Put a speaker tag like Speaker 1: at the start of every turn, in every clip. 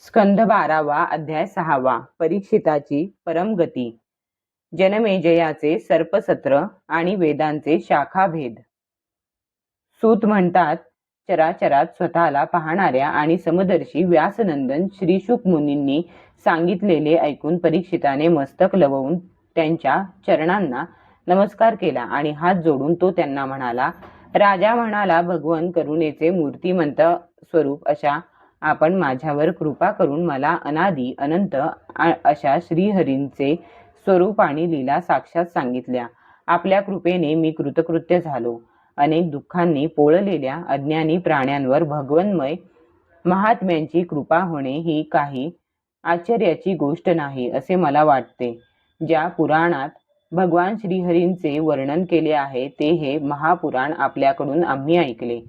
Speaker 1: स्कंध 12वा अध्याय 6वा परीक्षिताची परमगती. जनमेजयाचे सर्पसत्र आणि वेदांचे शाखाभेद. सूत म्हणतात, चराचरात स्वतःला पाहणाऱ्या आणि समदर्शी व्यासनंदन श्री शुक मुनींनी सांगितलेले ऐकून परीक्षिताने मस्तक लवून त्यांच्या चरणांना नमस्कार केला आणि हात जोडून तो त्यांना म्हणाला, राजा म्हणाला, भगवन करुणेचे मूर्तिमंत स्वरूप अशा आपण माझ्यावर कृपा करून मला अनादी अनंत अशा श्रीहरींचे स्वरूप आणि लीला साक्षात सांगितल्या. आपल्या कृपेने मी कृतकृत्य झालो. अनेक दुःखांनी पोळलेल्या अज्ञानी प्राण्यांवर भगवन्मय महात्म्यांची कृपा होणे ही काही आश्चर्याची गोष्ट नाही असे मला वाटते. ज्या पुराणात भगवान श्रीहरींचे वर्णन केले आहे ते हे महापुराण आपल्याकडून आम्ही ऐकले.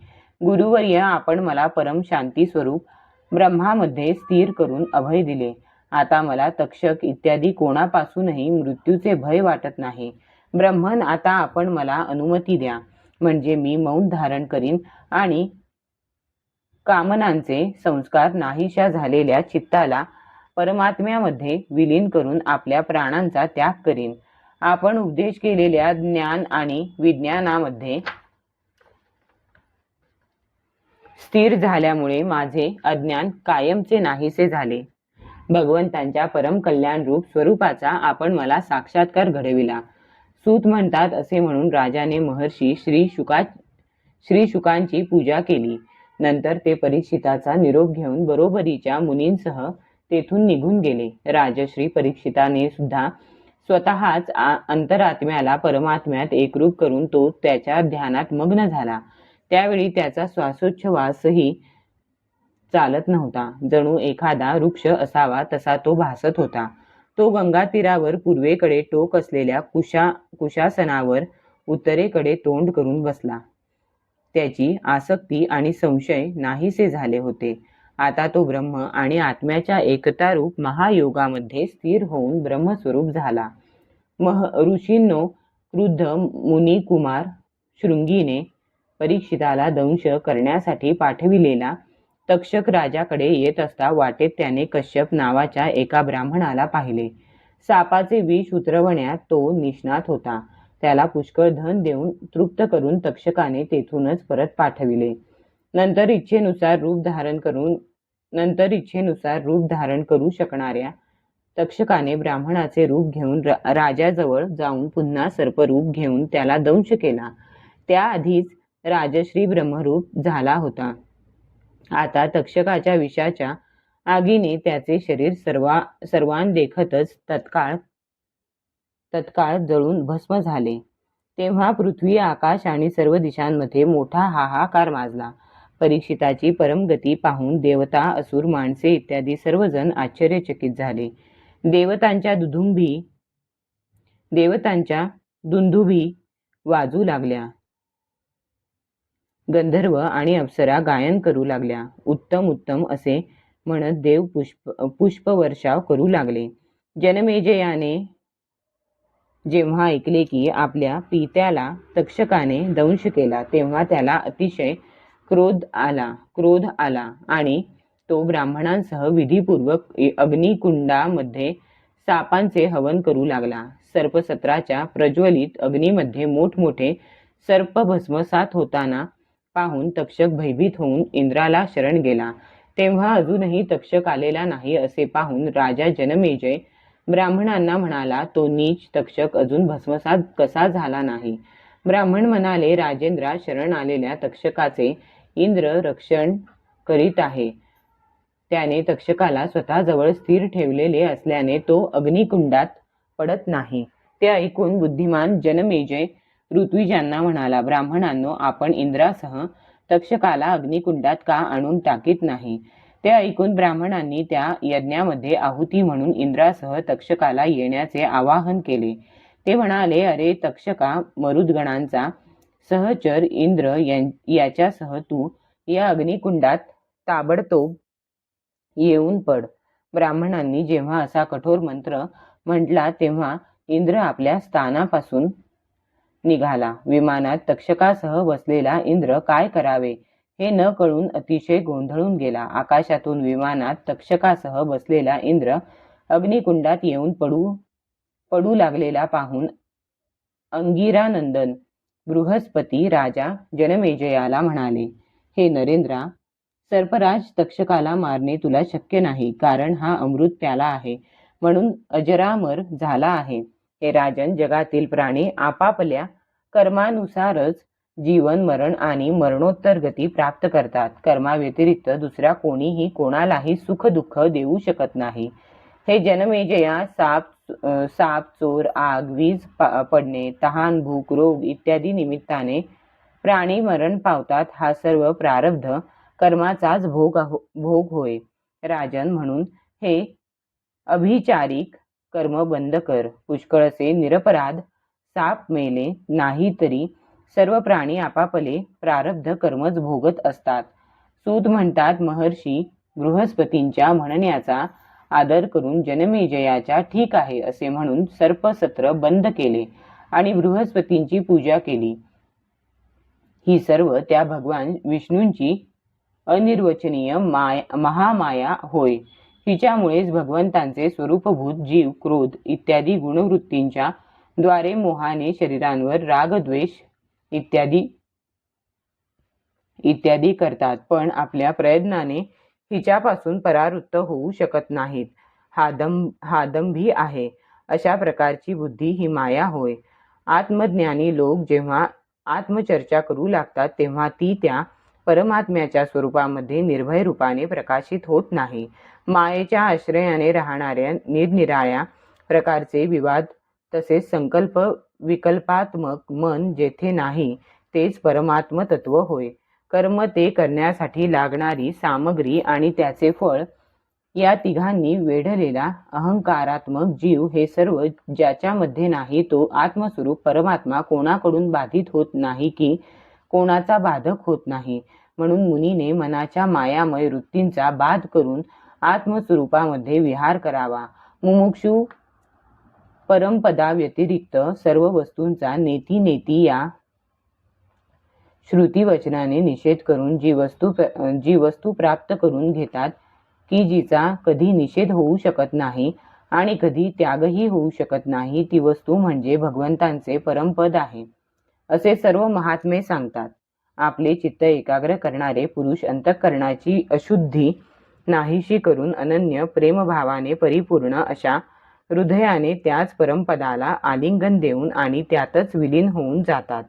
Speaker 1: गुरुवर्य, आपण मला परम शांती स्वरूप ब्रह्मामध्ये स्थिर करून अभय दिले. आता मला तक्षक इत्यादी कोणापासूनही मृत्यूचे भय वाटत नाही. ब्रह्मन, आता आपण मला अनुमती द्या, म्हणजे मी मौन धारण करीन आणि कामनांचे संस्कार नाहीशा झालेल्या चित्ताला परमात्म्यामध्ये विलीन करून आपल्या प्राणांचा त्याग करीन. आपण उपदेश केलेल्या ज्ञान आणि विज्ञानामध्ये स्थिर झाल्यामुळे माझे अज्ञान कायमचे नाहीसे झाले. भगवंतांच्या परम कल्याण रूप स्वरूपाचा आपण मला साक्षात्कार घडविला. सूत म्हणतात, असे म्हणून राजाने महर्षी श्री शुकांची पूजा केली. नंतर ते परीक्षिताचा निरोप घेऊन बरोबरीच्या मुनींसह तेथून निघून गेले. राजश्री परीक्षिताने सुद्धा स्वतःच अंतरात्म्याला परमात्म्यात एकरूप करून तो त्याच्या ध्यानात मग्न झाला. त्यावेळी त्याचा श्वासोच्छवासही चालत नव्हता. जणू एखादा वृक्ष असावा तसा तो भासत होता. तो गंगा तीरावर पूर्वेकडे टोक असलेल्या कुशासनावर उत्तरेकडे तोंड करून बसला. त्याची आसक्ती आणि संशय नाहीसे झाले होते. आता तो ब्रह्म आणि आत्म्याच्या एकतारूप महायोगामध्ये स्थिर होऊन ब्रह्मस्वरूप झाला. ऋषींनो, क्रुद्ध मुनिकुमार शृंगीने परीक्षिताला दंश करण्यासाठी पाठविलेला तक्षक राजाकडे येत असता वाटेत त्याने कश्यप नावाच्या एका ब्राह्मणाला पाहिले. सापाचे विष उतरवण्यात तो निष्णात होता. त्याला पुष्कळ धन देऊन तृप्त करून तक्षकाने तेथूनच परत पाठविले. नंतर इच्छेनुसार रूप धारण करू शकणाऱ्या तक्षकाने ब्राह्मणाचे रूप घेऊन राजाजवळ जाऊन पुन्हा सर्परूप घेऊन त्याला दंश केला. त्याआधीच राजश्री ब्रह्मरूप झाला होता. आता तक्षकाच्या विषाच्या आगीने त्याचे शरीर सर्वांदेखतच तत्काळ जळून भस्म झाले. तेव्हा पृथ्वी, आकाश आणि सर्व दिशांमध्ये मोठा हाहाकार माजला. परीक्षिताची परमगती पाहून देवता, असुर, माणसे इत्यादी सर्वजण आश्चर्यचकित झाले. देवतांच्या दुंदुभी वाजू लागल्या. गंधर्व आणि अप्सरा गायन करू लागल्या. उत्तम उत्तम असे म्हणत देव पुष्पवर्षाव करू लागले. जनमेजयाने जेव्हा ऐकले की आपल्या पित्याला तक्षकाने दंश केला तेव्हा त्याला अतिशय क्रोध आला आणि तो ब्राह्मणांसह विधीपूर्वक अग्निकुंडामध्ये सापांचे हवन करू लागला. सर्पसत्राच्या प्रज्वलित अग्नीमध्ये मोठमोठे सर्प भस्मसात होताना पाहून तक्षक भयभीत होऊन इंद्राला शरण गेला. तेव्हा अजूनही तक्षक आलेला नाही असे पाहून राजा जनमेजय ब्राह्मणांना म्हणाला, तो नीच तक्षक अजून भस्मसात कसा झाला नाही? ब्राह्मण म्हणाले, राजेंद्रा, शरण आलेल्या तक्षकाचे इंद्र रक्षण करीत आहे. त्याने तक्षकाला स्वतःजवळ स्थिर ठेवलेले असल्याने तो अग्निकुंडात पडत नाही. ते ऐकून बुद्धिमान जनमेजय ऋत्विजांना म्हणाला, ब्राह्मणांनो, आपण इंद्रासह तक्षकाला अग्निकुंडात का आणून टाकीत नाही? ते ऐकून ब्राह्मणांनी त्या यज्ञामध्ये आहुती म्हणून इंद्रासह तक्षकाला येण्याचे आवाहन केले. ते म्हणाले, अरे तक्षका, मरुद्गणांचा सहचर इंद्र याच्यासह तू या अग्निकुंडात ताबडतोब येऊन पड. ब्राह्मणांनी जेव्हा असा कठोर मंत्र म्हटला तेव्हा इंद्र आपल्या स्थानापासून निघाला. विमानात तक्षकासह बसलेला इंद्र काय करावे हे न कळून अतिशय गोंधळून गेला. आकाशातून विमानात तक्षकासह बसलेला इंद्र अग्निकुंडात येऊन पडू लागलेला पाहून अंगिरानंदन बृहस्पती राजा जनमेजयाला म्हणाले, हे नरेंद्रा, सर्पराज तक्षकाला मारणे तुला शक्य नाही, कारण हा अमृत प्याला आहे म्हणून अजरामर झाला आहे. हे राजन, जगातील प्राणी आपापल्या कर्मानुसारच जीवन, मरण आणि मरणोत्तर गती प्राप्त करतात. कर्माव्यतिरिक्त दुसरा कोणीही कोणालाही सुख दुःख देऊ शकत नाही. हे जनमेजया, साप, चोर, आग, वीज पडणे, तहान, भूक, रोग इत्यादी निमित्ताने प्राणी मरण पावतात. हा सर्व प्रारब्ध कर्माचाच भोग होय. राजन, म्हणून हे अभिचारिक कर्म बंद कर. पुष्कळसे निरपराध साप मेले नाही तरी सर्व प्राणी आपापले प्रारब्ध कर्मच भोगत असतात. सूत म्हणतात, महर्षी बृहस्पतींच्या म्हणण्याचा आदर करून जनमेजयाच्या ठीक आहे असे म्हणून सर्पसत्र बंद केले आणि बृहस्पतींची पूजा केली. ही सर्व त्या भगवान विष्णूंची अनिर्वचनीय महामाया होय. हिच्यामुळेच भगवंतांचे स्वरूपभूत जीव क्रोध इत्यादी गुणवृत्तींच्या द्वारे मोहाने शरीरांवर राग, द्वेष इत्यादी करतात, पण आपल्या प्रयत्नाने हिच्यापासून परावृत्त होऊ शकत नाहीत. हा दंभी आहे. अशा प्रकारची बुद्धी ही माया होय. आत्मज्ञानी लोक जेव्हा आत्मचर्चा करू लागतात तेव्हा ती त्या परमात्म्याच्या स्वरूपामध्ये निर्भय रूपाने प्रकाशित होत नाही. मायेच्या आश्रयाने राहणाऱ्या निरनिराळ्या प्रकारचे विवाद तसेच संकल्प विकल्पात्मक मन जेथे नाही तेच परमात्म तत्व होय. कर्म, ते करण्यासाठी लागणारी सामग्री आणि त्याचे फळ या तिघांनी वेढलेला अहंकारात्मक जीव हे सर्व ज्याच्यामध्ये नाही तो आत्मस्वरूप परमात्मा कोणाकडून बाधित होत नाही की कोणाचा बाधक होत नाही. म्हणून मुनीने मनाच्या मायामय वृत्तींचा बाध करून आत्मस्वरूपामध्ये विहार करावा. मुमुक्षू परमपदा व्यतिरिक्त सर्व वस्तूंचा नेती या श्रुती वचनाने निषेध करून जी वस्तू प्राप्त करून घेतात की जिचा कधी निषेध होऊ शकत नाही आणि कधी त्यागही होऊ शकत नाही, ती वस्तू म्हणजे भगवंतांचे परमपद आहे असे सर्व महात्मे सांगतात. आपले चित्त एकाग्र करणारे पुरुष अंतःकरणाची अशुद्धी नाहीशी करून अनन्य प्रेमभावाने परिपूर्ण अशा हृदयाने त्याच परमपदाला आलिंगन देऊन आणि त्यातच विलीन होऊन जातात.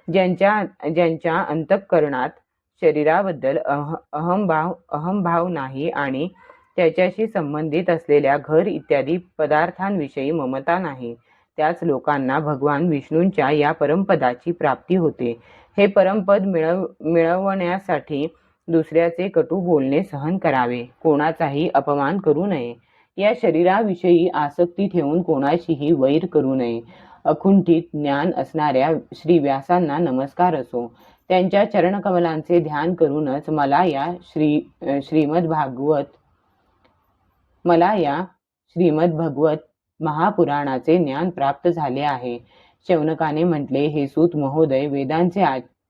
Speaker 1: ज्यांच्या अंतःकरणात शरीराबद्दल अहंभाव नाही आणि त्याच्याशी संबंधित असलेल्या घर इत्यादी पदार्थांविषयी ममता नाही, त्याच लोकांना भगवान विष्णूंच्या या परमपदाची प्राप्ती होते. हे परमपद मिळवण्यासाठी दुसऱ्याचे कटू बोलणे सहन करावे, कोणाचाही अपमान करू नये, या शरीराविषयी आसक्ती ठेवून कोणाशीही वैर करू नये. अकुंठित ज्ञान असणाऱ्या श्री व्यासांना नमस्कार असो. त्यांच्या चरणकमलांचे ध्यान करूनच मला या श्रीमद भगवत महापुराणाचे ज्ञान प्राप्त झाले आहे. शौनकाने म्हटले, हे सूत महोदय,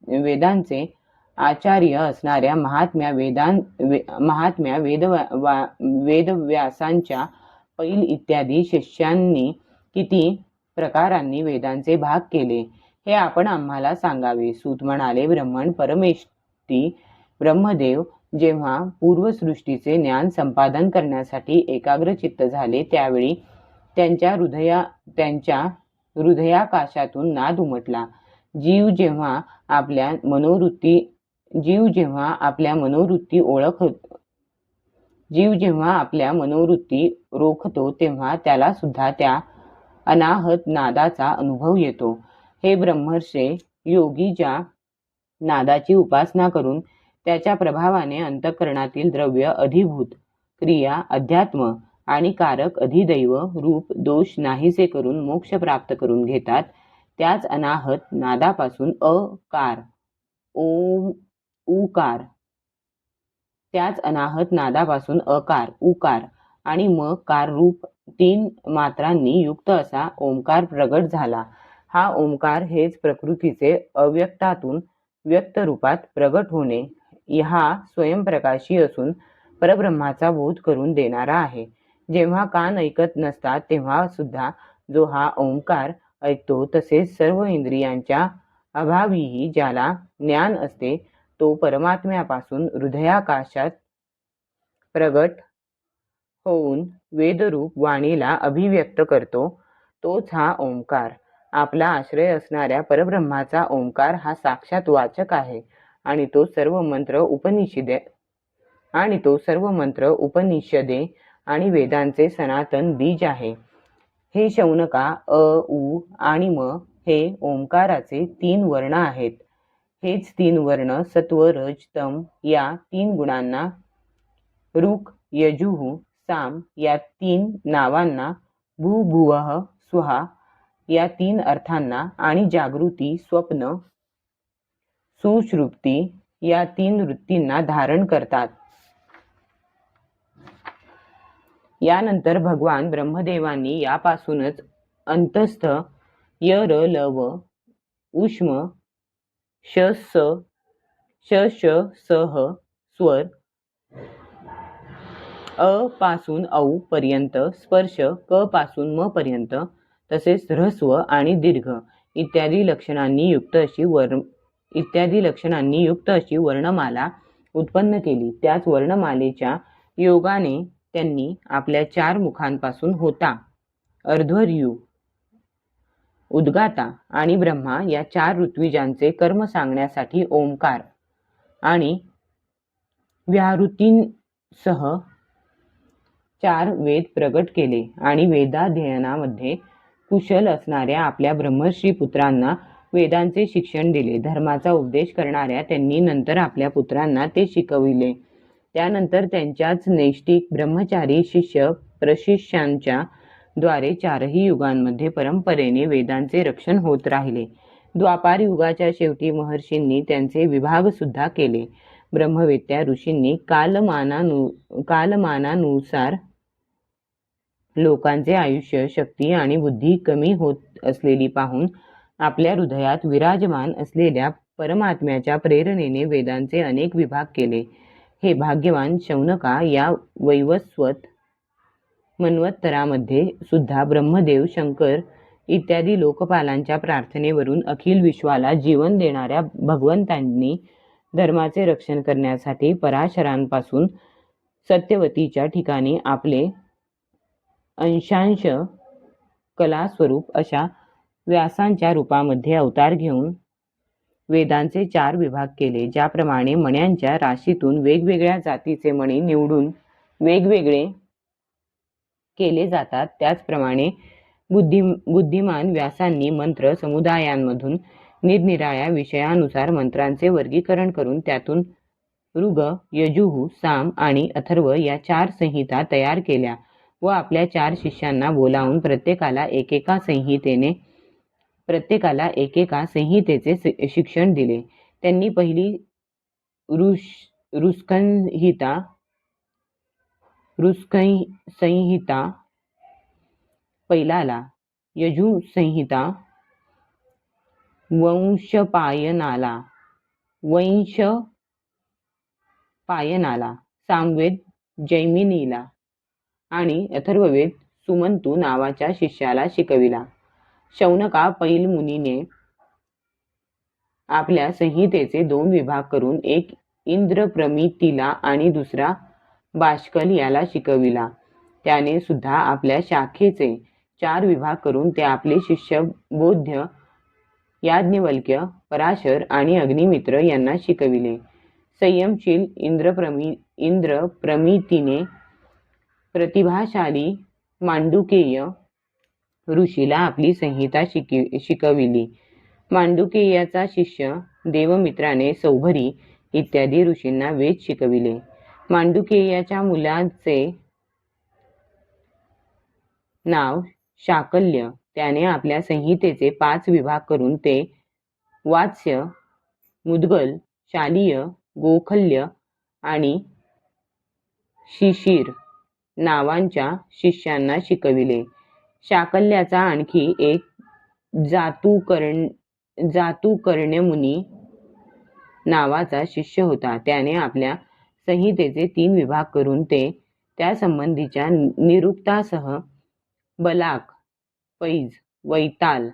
Speaker 1: वेदांचे आचार्य असणाऱ्या महात्म्या वेदव्यासांच्या पैल इत्यादी शिष्यांनी किती प्रकारांनी वेदांचे भाग केले हे आपण आम्हाला सांगावे. सूत म्हणाले, परमेष्ठी ब्रह्मदेव जेव्हा पूर्वसृष्टीचे ज्ञान संपादन करण्यासाठी एकाग्र चित्त झाले त्यावेळी त्यांच्या हृदयाकाशातून नाद उमटला. जीव जेव्हा आपल्या मनोवृत्ती रोखतो तेव्हा त्याला सुद्धा त्या अनाहत नादाचा अनुभव येतो. हे ब्रह्मर्षे, योगी ज्या नादाची उपासना करून त्याच्या प्रभावाने अंतःकरणातील द्रव्य, अधिभूत क्रिया, अध्यात्म आणि कारक अधिदैव रूप दोष नाहीसे करून मोक्ष प्राप्त करून घेतात, त्याच अनाहत नादापासून अकार, उकार आणि मकार रूप 3 मात्रांनी युक्त असा ओंकार प्रगट झाला. हा ओंकार हेच प्रकृतीचे अव्यक्तातून व्यक्त रूपात प्रगट होणे हा स्वयंप्रकाशी असून परब्रह्माचा बोध करून देणारा आहे. जेव्हा कान ऐकत नसतात तेव्हा सुद्धा जो हा ओंकार ऐकतो, तसेच सर्व इंद्रियांच्या अभावीही ज्याला ज्ञान असते, तो परमात्म्यापासून हृदयाकाशात प्रगट होऊन वेदरूप वाणीला अभिव्यक्त करतो, तोच हा ओंकार. आपला आश्रय असणाऱ्या परब्रह्माचा ओंकार हा साक्षात वाचक आहे आणि तो सर्व मंत्र उपनिषदे आणि वेदांचे सनातन बीज आहे. हे शौनका, अ, उ आणि म हे ओंकाराचे 3 वर्ण आहेत. हेच 3 वर्ण सत्व, रज, तम या 3 गुणांना, ऋक्, यजुः, साम या 3 नावांना, भू, भुवः, स्वः या 3 अर्थांना आणि जागृती, स्वप्न, सुषुप्ती या 3 वृत्तींना धारण करतात. यानंतर भगवान ब्रह्मदेवांनी यापासूनच अंतस्थ य, र, ल, व, ऊष्म, श, श, स, ह स्वर, अ पासून औ पर्यंत, स्पर्श, क पासून म पर्यंत, तसेच ऱ्हस्व आणि दीर्घ इत्यादी लक्षणांनी युक्त अशी वर्णमाला उत्पन्न केली. त्याच वर्णमालेच्या योगाने त्यांनी आपल्या 4 मुखांपासून होता, अर्ध्वर्यू, उद्गाता आणि ब्रह्मा या 4 ऋत्विजांचे कर्म सांगण्यासाठी ओंकार आणि व्याहृतींसह 4 वेद प्रगट केले आणि वेदाध्ययनामध्ये कुशल असणाऱ्या आपल्या ब्रह्मर्षी पुत्रांना वेदांचे शिक्षण दिले. धर्माचा उपदेश करणाऱ्या त्यांनी नंतर आपल्या पुत्रांना ते शिकविले. त्यानंतर त्यांच्याच नैष्ठिक ब्रह्मचारी शिष्य प्रशिष्यांच्या द्वारे 4ही युगांमध्ये परंपरेने वेदांचे रक्षण होत राहिले. द्वापार युगाच्या शेवटी महर्षींनी त्यांचे विभाग सुद्धा केले. ब्रह्मवेत्त्या ऋषींनी कालमानानुसार लोकांचे आयुष्य, शक्ती आणि बुद्धी कमी होत असलेली पाहून आपल्या हृदयात विराजमान असलेल्या परमात्म्याच्या प्रेरणेने वेदांचे अनेक विभाग केले. हे भाग्यवान शौनका, या वैवस्वत मन्वंतरामध्ये सुद्धा ब्रह्मदेव, शंकर इत्यादी लोकपालांच्या प्रार्थनेवरून अखिल विश्वाला जीवन देणाऱ्या भगवंतांनी धर्माचे रक्षण करण्यासाठी पराशरांपासून सत्यवतीच्या ठिकाणी आपले अंशांश कलास्वरूप अशा व्यासांच्या रूपामध्ये अवतार घेऊन वेदांचे 4 विभाग केले. ज्याप्रमाणे मण्यांच्या राशीतून वेगवेगळ्या जातीचे मणी निवडून वेगवेगळे केले जातात, त्याचप्रमाणे बुद्धिमान व्यासांनी मंत्र समुदायांमधून निरनिराळ्या विषयानुसार मंत्रांचे वर्गीकरण करून त्यातून ऋग, यजुः, साम आणि अथर्व या 4 संहिता तयार केल्या व आपल्या 4 शिष्यांना बोलावून प्रत्येकाला एकेका संहितेचे शिक्षण दिले. त्यांनी पहिली ऋक्संहिता पैलाला, यजुःसंहिता वैशंपायनाला, सामवेद जैमिनीला आणि अथर्ववेद सुमंतू नावाच्या शिष्याला शिकविला. शौनका पैल मुनीने आपल्या संहितेचे 2 विभाग करून एक इंद्रप्रमितीला आणि दुसरा बाष्कल याला शिकविला. त्याने सुद्धा आपल्या शाखेचे 4 विभाग करून ते आपले शिष्य बोध्य, याज्ञवल्क्य, पराशर आणि अग्निमित्र यांना शिकविले. संयमशील इंद्रप्रमितीने प्रतिभाशाली मांडुकेय ऋषीला आपली संहिता शिकविली. मांडुकेयाचा शिष्य देवमित्राने सौभरी इत्यादी ऋषींना वेद शिकविले. मांडुकेयाच्या मुलाचे नाव शाकल्य. त्याने आपल्या संहितेचे 5 विभाग करून ते वात्स्य, मुद्गल, शालीय, गोखल्य आणि शिशिर नावांच्या शिष्यांना शिकविले. शाकल्याचा आणखी एक जातुकर्ण्यमुनी नावाचा शिष्य होता. त्याने आपल्या संहितेचे 3 विभाग करून ते त्यासंबंधीच्या निरुक्तासह बलाक, पैज, वैताल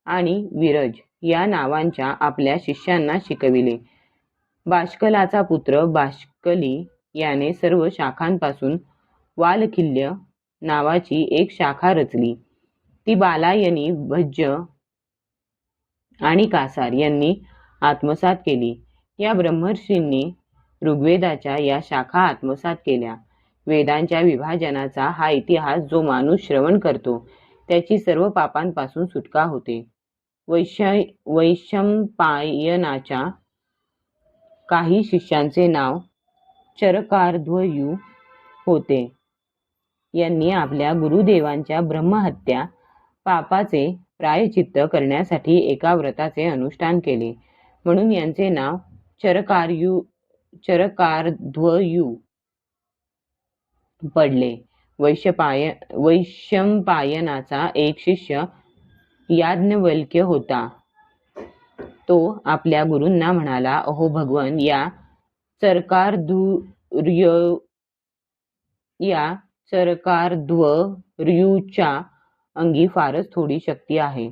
Speaker 1: आणि विरज या नावांच्या आपल्या शिष्यांना शिकविले. बाष्कलाचा पुत्र बाष्कली याने सर्व शाखांपासून वालखिल्य नावाची एक शाखा रचली. ती बालायनी, भज्य आणि कासार यांनी आत्मसात केली. या ब्रह्मर्षींनी ऋग्वेदाच्या या शाखा आत्मसात केल्या. वेदांच्या विभाजनाचा हा इतिहास जो माणूस श्रवण करतो त्याची सर्व पापांपासून सुटका होते. वैशंपायनाच्या काही शिष्यांचे नाव चरकार्ध्वयू होते. यांनी आपल्या गुरुदेवांच्या ब्रह्महत्या पापाचे प्रायचित्त करण्यासाठी एका व्रताचे अनुष्ठान केले, म्हणून यांचे नाव चरकार्ध्वयू पडले. वैशंपायनाचा एक शिष्य याज्ञवल्क्य होता. तो आपल्या गुरूंना म्हणाला, अहो भगवन, या चरकार्ध्वर्यूच्या अंगी फारच थोडी शक्ती आहे.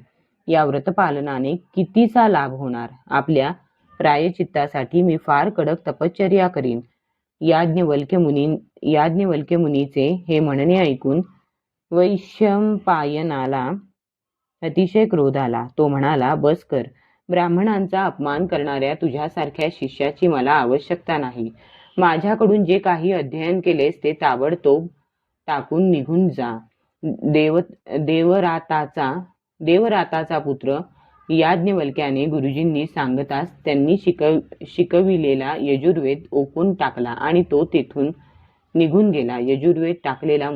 Speaker 1: या व्रतपालनाने कितीचा लाभ होणार? आपल्या प्रायचित्तासाठी मी फार कडक तपश्चर्या करीन. याज्ञवल्क्य मुनीचे हे म्हणणे ऐकून वैशंपायनाला अतिशय क्रोध आला. तो म्हणाला, बस कर. ब्राह्मणांचा अपमान करणाऱ्या तुझ्यासारख्या शिष्याची मला आवश्यकता नाही. माझ्याकडून जे काही अध्ययन केलेस ते ताबडतोब टाकून निघून जा. देवराताचा पुत्र याज्ञवल्क्याने गुरुजींनी सांगताच त्यांनी शिकविलेला यजुर्वेद ओकून टाकला आणि तो तेथून निघून गेला. यजुर्वेद टाकलेला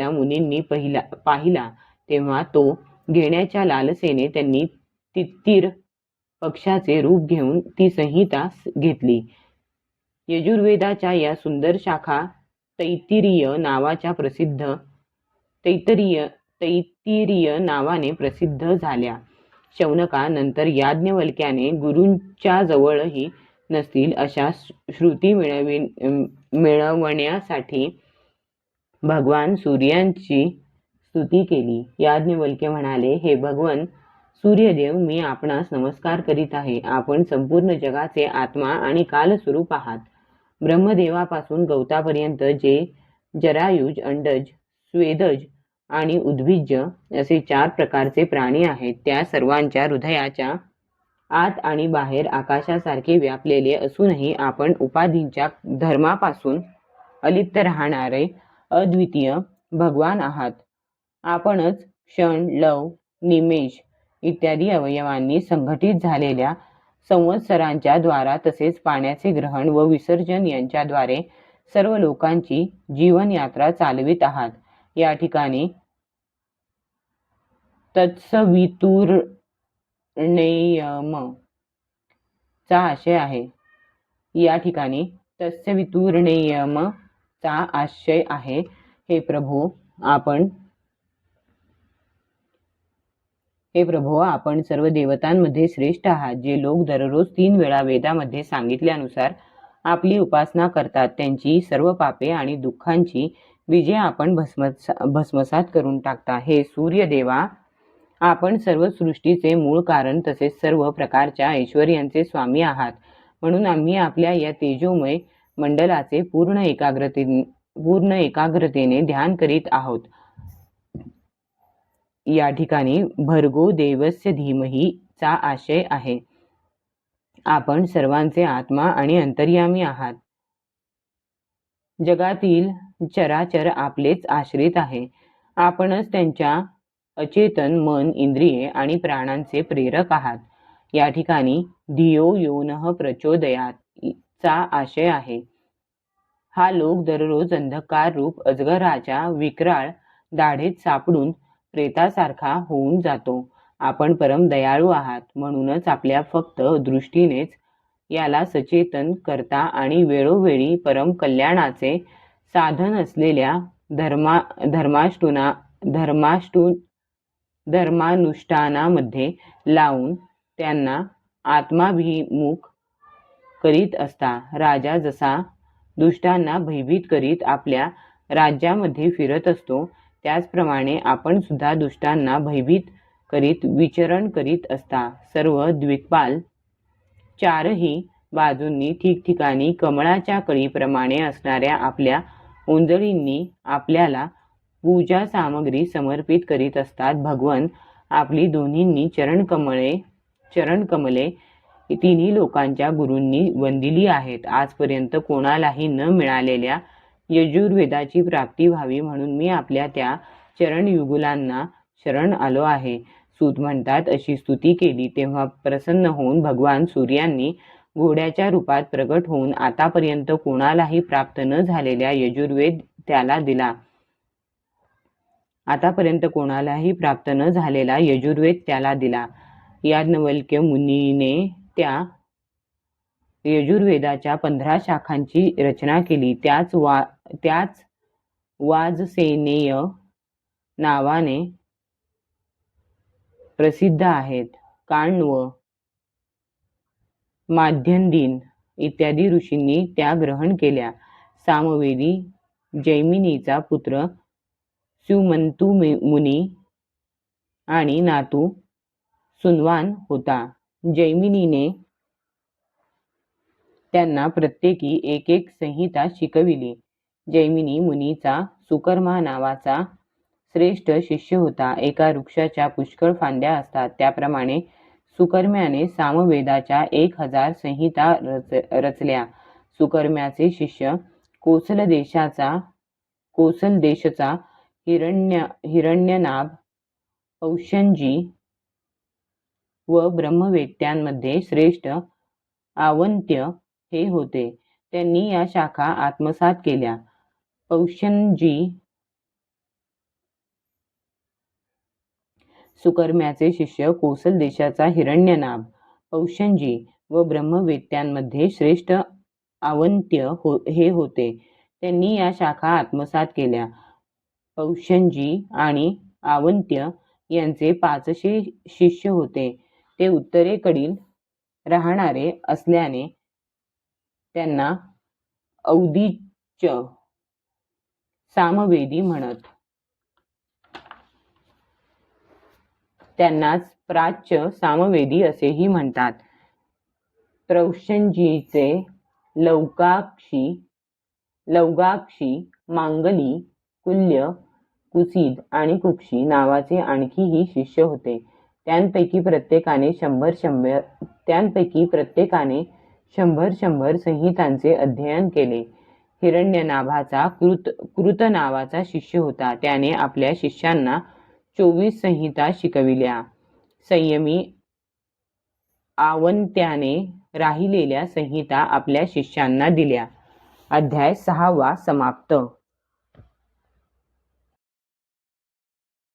Speaker 1: मुनींनी पाहिला तेव्हा तो घेण्याच्या लालसेने त्यांनी तित्तीर पक्षाचे रूप घेऊन ती संहिता घेतली. यजुर्वेदाच्या या सुंदर शाखा तैत्तिरीय नावाने प्रसिद्ध झाल्या. शौनका नंतर याज्ञवल्क्याने गुरूंच्या जवळही नसतील अशा श्रुती मिळवण्यासाठी भगवान सूर्यांची स्तुती केली. याज्ञवल्क्य म्हणाले, हे भगवन सूर्यदेव, मी आपणास नमस्कार करीत आहे. आपण संपूर्ण जगाचे आत्मा आणि कालस्वरूप आहात. ब्रह्मदेवापासून गवतापर्यंत जे जरायुज, अंडज, स्वेदज आणि उद्भिज असे 4 प्रकारचे प्राणी आहेत त्या सर्वांच्या हृदयाच्या आत आणि बाहेर आकाशासारखे व्यापलेले असूनही आपण उपाधींच्या धर्मापासून अलिप्त राहणारे अद्वितीय भगवान आहात. आपणच क्षण, लव, निमेष इत्यादी अवयवांनी संघटित झालेल्या संवत्सरांच्या द्वारा तसेच पाण्याचे ग्रहण व विसर्जन यांच्याद्वारे सर्व लोकांची जीवनयात्रा चालवित आहात. या ठिकाणी तत्सवितुर्नेयम चा आशय आहे. चा आशय आहे, हे प्रभो, आपण सर्व देवतांमध्ये श्रेष्ठ आहात. जे लोक दररोज 3 वेळा वेदामध्ये सांगितल्यानुसार आपली उपासना करतात त्यांची सर्व पापे आणि दुःखांची विजय आपण भस्मसात करून टाकता. हे सूर्यदेवा, आपण सर्व सृष्टीचे मूळ कारण तसेच सर्व प्रकारच्या ऐश्वर्यांचे स्वामी आहात. म्हणून आम्ही आपल्या या तेजोमय मंडलाचे पूर्ण एकाग्रतेने ध्यान करीत आहोत. या ठिकाणी भर्गो देवस्य धीमहि चा आशय आहे. आपण सर्वांचे आत्मा आणि अंतर्यामी आहात. जगातील चराचर आपलेच आश्रित आहे. आपणच त्यांच्या अचेतन मन, इंद्रिये आणि प्राणांचे प्रेरक आहात. या ठिकाणी धियो योनः प्रचोदयात चा आशय आहे. हा लोक दररोज अंधकार रूप अजगराच्या विक्राळ दाढेत सापडून प्रेतासारखा होऊन जातो. आपण परम दयाळू आहात. म्हणूनच आपल्या फक्त दृष्टीनेच याला सचेतन करता आणि वेळोवेळी परम कल्याणाचे साधन असलेल्या धर्मानुष्ठानामध्ये लावून त्यांना आत्माभिमुख करीत असता. राजा जसा दुष्टांना भयभीत करीत आपल्या राज्यामध्ये फिरत असतो, त्याचप्रमाणे आपण सुद्धा दुष्टांना भयभीत करीत विचरण करीत असता. सर्व द्विकपाल चारही बाजूंनी ठिकठिकाणी कमळाच्या कळीप्रमाणे असणाऱ्या आपल्या ओंजळींनी आपल्याला पूजा सामग्री समर्पित करीत असतात. भगवंत आपली दोन्हींनी चरणकमले तिन्ही लोकांच्या गुरूंनी वंदिली आहेत. आजपर्यंत कोणालाही न मिळालेल्या यजुर्वेदाची प्राप्ती व्हावी म्हणून मी आपल्या त्या चरणयुगुलांना शरण आलो आहे. सूत म्हणतात, अशी स्तुती केली तेव्हा प्रसन्न होऊन भगवान सूर्यांनी घोड्याच्या रूपात प्रगट होऊन आतापर्यंत कोणालाही प्राप्त न झालेल्या यजुर्वेद त्याला दिला. आतापर्यंत कोणालाही प्राप्त न झालेला यजुर्वेद त्याला दिला. याज्ञवल्क्य मुनीने त्या यजुर्वेदाच्या 15 शाखांची रचना केली. त्याच वाजसेनेय नावाने प्रसिद्ध आहेत. काण्व, माध्यंदिन इत्यादी ऋषींनी त्या ग्रहण केल्या. सामवेदी जैमिनीचा पुत्र सुमंतू मुनी आणि नातू सुनवान होता. जैमिनीने त्यांना प्रत्येकी एक एक संहिता शिकविली. जैमिनी मुनीचा सुकर्मा नावाचा श्रेष्ठ शिष्य होता. एका वृक्षाच्या पुष्कळ फांद्या असतात, त्याप्रमाणे सुकर्म्याने सामवेदाच्या 1000 संहिता रचल्या. सुकर्म्याचे शिष्य कोसल देशचा हिरण्यनाभ, औशंजी व ब्रह्मवेत्त्यांमध्ये श्रेष्ठ आवंत्य हे होते. त्यांनी या शाखा आत्मसात केल्या. सुकर्म्याचे शिष्य कोसल देशाचा हिरण्यनाभ, औशंजी व ब्रह्मवेत्त्यांमध्ये श्रेष्ठ आवंत्य हे होते. त्यांनी या शाखा आत्मसात केल्या. औशंजी आणि आवंत्य यांचे 500 शिष्य होते. ते उत्तरेकडील राहणारे असल्याने त्यांना औदिच्य सामवेदी म्हणत. त्यांनाच प्राच्य सामवेदी असेही म्हणतात. प्रौशंजीचे लौगाक्षी, मांगली, कुल्य, कुसीद आणि कुक्षी नावाचे आणखीही शिष्य होते. त्यांपैकी प्रत्येकाने 100 संहितांचे अध्ययन केले. हिरण्यनाभाचा कृत नावाचा शिष्य होता. त्याने आपल्या शिष्यांना 24 संहिता शिकविल्या. संयमी आवंत्याने राहिलेल्या संहिता आपल्या शिष्यांना दिल्या. अध्याय 6 समाप्त.